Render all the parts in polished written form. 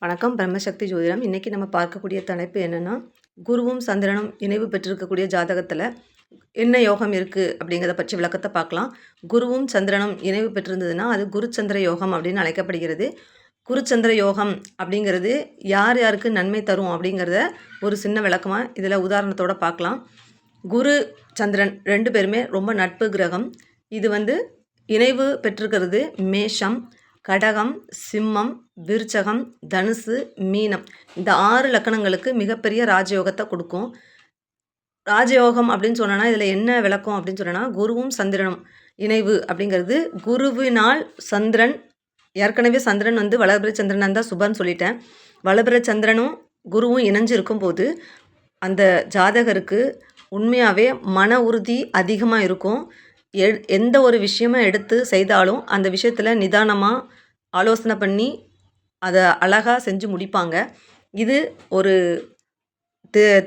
வணக்கம். பிரம்மசக்தி ஜோதிடம். இன்றைக்கி நம்ம பார்க்கக்கூடிய தலைப்பு என்னென்னா, குருவும் சந்திரனும் இணைவு பெற்றிருக்கக்கூடிய ஜாதகத்தில் என்ன யோகம் இருக்குது அப்படிங்கிறத பற்றி விளக்கத்தை பார்க்கலாம். குருவும் சந்திரனும் இணைவு பெற்றிருந்ததுன்னா அது குருச்சந்திர யோகம் அப்படின்னு அழைக்கப்படுகிறது. குருச்சந்திர யோகம் அப்படிங்கிறது யார் யாருக்கு நன்மை தரும் அப்படிங்கிறத ஒரு சின்ன விளக்கமாக இதில் உதாரணத்தோடு பார்க்கலாம். குரு சந்திரன் ரெண்டு பேருமே ரொம்ப நட்பு கிரகம். இது இணைவு பெற்றிருக்கிறது மேஷம், கடகம், சிம்மம், விருச்சகம், தனுசு, மீனம். இந்த 6 லக்கணங்களுக்கு மிகப்பெரிய ராஜயோகத்தை கொடுக்கும். ராஜயோகம் அப்படின்னு சொன்னோன்னா இதில் என்ன விளக்கம் அப்படின்னு சொன்னோன்னா, குருவும் சந்திரனும் இணைவு அப்படிங்கிறது குருவினால் சந்திரன், ஏற்கனவே சந்திரன் வளர்பிறை சந்திரன் தான் சுபன்னு சொல்லிட்டேன். வளர்பிறை சந்திரனும் குருவும் இணைஞ்சு இருக்கும்போது அந்த ஜாதகருக்கு உண்மையாகவே மன உறுதி அதிகமாக இருக்கும். எந்த ஒரு விஷயமும் எடுத்து செய்தாலும் அந்த விஷயத்தில் நிதானமாக ஆலோசனை பண்ணி அதை அழகாக செஞ்சு முடிப்பாங்க. இது ஒரு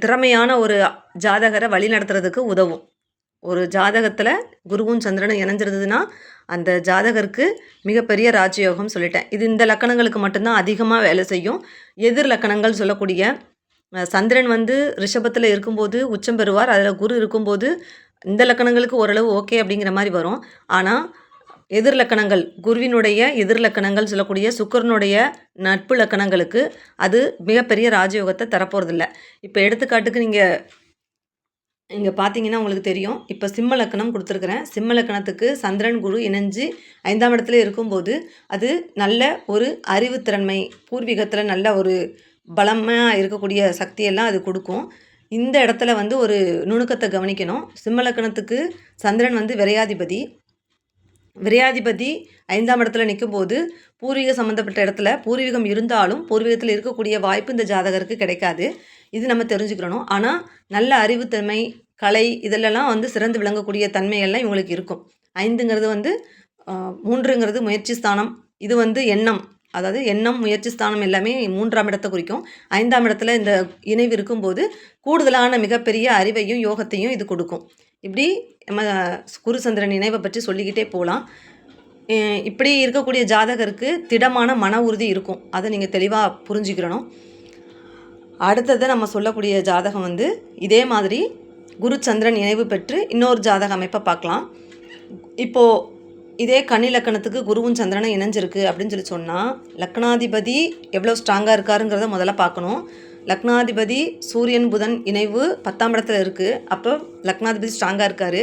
திறமையான ஒரு ஜாதகரை வழி நடத்துறதுக்கு உதவும். ஒரு ஜாதகத்தில் குருவும் சந்திரனும் இணைஞ்சிருந்ததுன்னா அந்த ஜாதகருக்கு மிகப்பெரிய ராஜயோகம் சொல்லிட்டேன். இது இந்த லக்கணங்களுக்கு மட்டும்தான் அதிகமாக வேலை செய்யும். எதிர் லக்கணங்கள் சொல்லக்கூடிய சந்திரன் ரிஷபத்தில் இருக்கும்போது உச்சம் பெறுவார். அதில் குரு இருக்கும்போது இந்த லக்கணங்களுக்கு ஓரளவு ஓகே அப்படிங்கிற மாதிரி வரும். ஆனால் எதிர் லக்கணங்கள், குருவினுடைய எதிர் லக்கணங்கள் சொல்லக்கூடிய சுக்கிரனுடைய நட்பு லக்கணங்களுக்கு அது மிகப்பெரிய ராஜயோகத்தை தரப்போகிறதில்ல. இப்போ எடுத்துக்காட்டுக்கு இங்கே பார்த்தீங்கன்னா உங்களுக்கு தெரியும். இப்போ சிம்ம லக்கணம் கொடுத்துருக்குறேன். சிம்ம லக்கணத்துக்கு சந்திரன் குரு இணைஞ்சு 5ஆம் இடத்துல இருக்கும்போது அது நல்ல ஒரு அறிவுத்திறன்மை, பூர்வீகத்தில் நல்ல ஒரு பலமாக இருக்கக்கூடிய சக்தியெல்லாம் அது கொடுக்கும். இந்த இடத்துல ஒரு நுணுக்கத்தை கவனிக்கணும். சிம்ம லக்கணத்துக்கு சந்திரன் விரையாதிபதி. விரையாதிபதி 5ஆம் இடத்துல நிற்கும்போது பூர்வீக சம்மந்தப்பட்ட இடத்துல பூர்வீகம் இருந்தாலும் பூர்வீகத்தில் இருக்கக்கூடிய வாய்ப்பு இந்த ஜாதகருக்கு கிடைக்காது. இது நம்ம தெரிஞ்சுக்கிறணும். ஆனால் நல்ல அறிவுத்தன்மை, கலை இதெல்லாம் சிறந்து விளங்கக்கூடிய தன்மைகள்லாம் இவங்களுக்கு இருக்கும். 5ங்கிறது 3ங்கிறது முயற்சி ஸ்தானம். இது எண்ணம், அதாவது எண்ணம், முயற்சி ஸ்தானம் எல்லாமே 3ஆம் இடத்தை குறிக்கும். 5ஆம் இடத்துல இந்த இணைவு இருக்கும்போது கூடுதலான மிகப்பெரிய அறிவையும் யோகத்தையும் இது கொடுக்கும். இப்படி நம்ம குருசந்திரன் இணைவை பற்றி சொல்லிக்கிட்டே போகலாம். இப்படி இருக்கக்கூடிய ஜாதகருக்கு திடமான மன உறுதி இருக்கும். அதை நீங்கள் தெளிவாக புரிஞ்சுக்கிறணும். அடுத்தது நம்ம சொல்லக்கூடிய ஜாதகம் இதே மாதிரி குரு சந்திரன் இணைவு பெற்று இன்னொரு ஜாதக அமைப்பை பார்க்கலாம். இப்போது இதே கன்னி லக்கணத்துக்கு குருவும் சந்திரனும் இணைஞ்சிருக்கு அப்படின்னு சொன்னால் லக்னாதிபதி எவ்வளோ ஸ்ட்ராங்காக இருக்காருங்கிறத முதல்ல பார்க்கணும். லக்னாதிபதி சூரியன் புதன் இணைவு 10ஆம் இடத்துல இருக்குது. அப்போ லக்னாதிபதி ஸ்ட்ராங்காக இருக்கார்.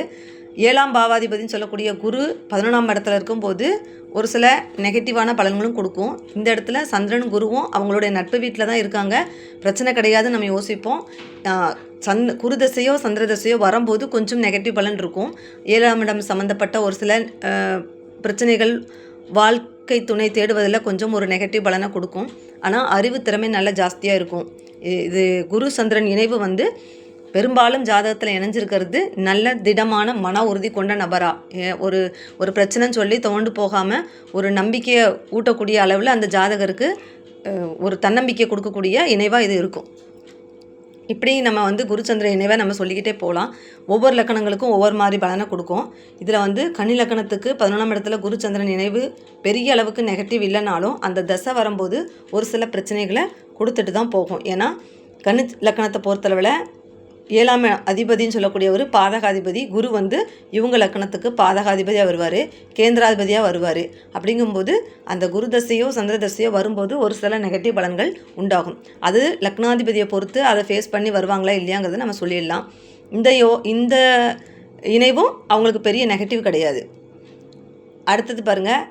7ஆம் பாவாதிபதினு சொல்லக்கூடிய குரு 11ஆம் இடத்துல இருக்கும்போது ஒரு சில நெகட்டிவான பலன்களும் கொடுக்கும். இந்த இடத்துல சந்திரன் குருவும் அவங்களுடைய நட்பு வீட்டில் தான் இருக்காங்க, பிரச்சனை கிடையாதுன்னு நம்ம யோசிப்போம். குரு தசையோ சந்திர தசையோ வரும்போது கொஞ்சம் நெகட்டிவ் பலன் இருக்கும். 7ஆம் இடம் சம்மந்தப்பட்ட ஒரு சில பிரச்சனைகள், வாழ்க்கை துணை தேடுவதில் கொஞ்சம் ஒரு நெகட்டிவ் பலனை கொடுக்கும். ஆனால் அறிவு திறமை நல்ல ஜாஸ்தியாக இருக்கும். இது குரு சந்திரன் இணைவு பெரும்பாலும் ஜாதகத்தில் இணைஞ்சிருக்கிறது நல்ல திடமான மன உறுதி கொண்ட நபராக, ஒரு பிரச்சனைன்னு சொல்லி தோண்டு போகாமல் ஒரு நம்பிக்கையை ஊட்டக்கூடிய அளவில் அந்த ஜாதகருக்கு ஒரு தன்னம்பிக்கை கொடுக்கக்கூடிய இணைவாக இது இருக்கும். இப்படி நம்ம குருச்சந்திர இணைவை நம்ம சொல்லிக்கிட்டே போகலாம். ஒவ்வொரு லக்கணங்களுக்கும் ஒவ்வொரு மாதிரி பலனை கொடுக்கும். இதில் கன்னி லக்கணத்துக்கு 11ஆம் இடத்துல குருச்சந்திரன் இணைவு பெரிய அளவுக்கு நெகட்டிவ் இல்லைனாலும் அந்த தசை வரும்போது ஒரு சில பிரச்சனைகளை கொடுத்துட்டு தான் போகும். ஏன்னா கன்னி லக்கணத்தை பொறுத்தளவில் 7ஆம் அதிபதினு சொல்லக்கூடிய ஒரு பாதகாதிபதி குரு இவங்க லக்கணத்துக்கு பாதகாதிபதியாக வருவார், கேந்திராதிபதியாக வருவார். அப்படிங்கும்போது அந்த குரு தசையோ சந்திர தசையோ வரும்போது ஒரு சில நெகட்டிவ் பலன்கள் உண்டாகும். அது லக்னாதிபதியை பொறுத்து அதை ஃபேஸ் பண்ணி வருவாங்களா இல்லையாங்கிறத நம்ம சொல்லிடலாம். இந்த இணைவும் அவங்களுக்கு பெரிய நெகட்டிவ் கிடையாது. அடுத்தது பாருங்கள்,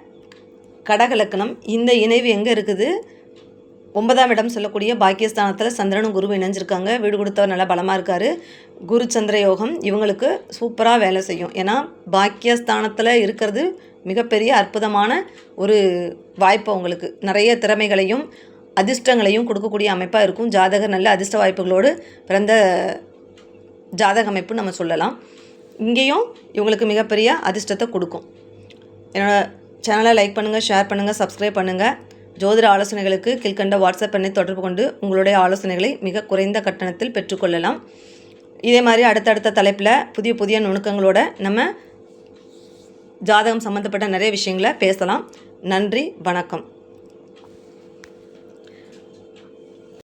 கடக லக்கணம். இந்த இணைவு எங்கே இருக்குது? 9ஆம் இடம் சொல்லக்கூடிய பாக்கியஸ்தானத்தில் சந்திரனும் குருவும் இணைஞ்சிருக்காங்க. வீடு கொடுத்தவர் நல்லா பலமாக இருக்கார். குரு சந்திர யோகம் இவங்களுக்கு சூப்பராக வேலை செய்யும். ஏன்னா பாக்கியஸ்தானத்தில் இருக்கிறது மிகப்பெரிய அற்புதமான ஒரு வாய்ப்பு. அவங்களுக்கு நிறைய திறமைகளையும் அதிர்ஷ்டங்களையும் கொடுக்கக்கூடிய அமைப்பாக இருக்கும். ஜாதகர் நல்ல அதிர்ஷ்ட வாய்ப்புகளோடு பிறந்த ஜாதக அமைப்புன்னு நம்ம சொல்லலாம். இங்கேயும் இவங்களுக்கு மிகப்பெரிய அதிர்ஷ்டத்தை கொடுக்கும். என்னோடய சேனலை லைக் பண்ணுங்கள், ஷேர் பண்ணுங்கள், சப்ஸ்கிரைப் பண்ணுங்கள். ஜோதிட ஆலோசனைகளுக்கு கீழ்கண்ட வாட்ஸ்அப் எண்ணை தொடர்பு கொண்டு உங்களுடைய ஆலோசனைகளை மிக குறைந்த கட்டணத்தில் பெற்றுக்கொள்ளலாம். இதே மாதிரி அடுத்தடுத்த தலைப்பில் புதிய புதிய நுணுக்கங்களோட நம்ம ஜாதகம் சம்மந்தப்பட்ட நிறைய விஷயங்களை பேசலாம். நன்றி, வணக்கம்.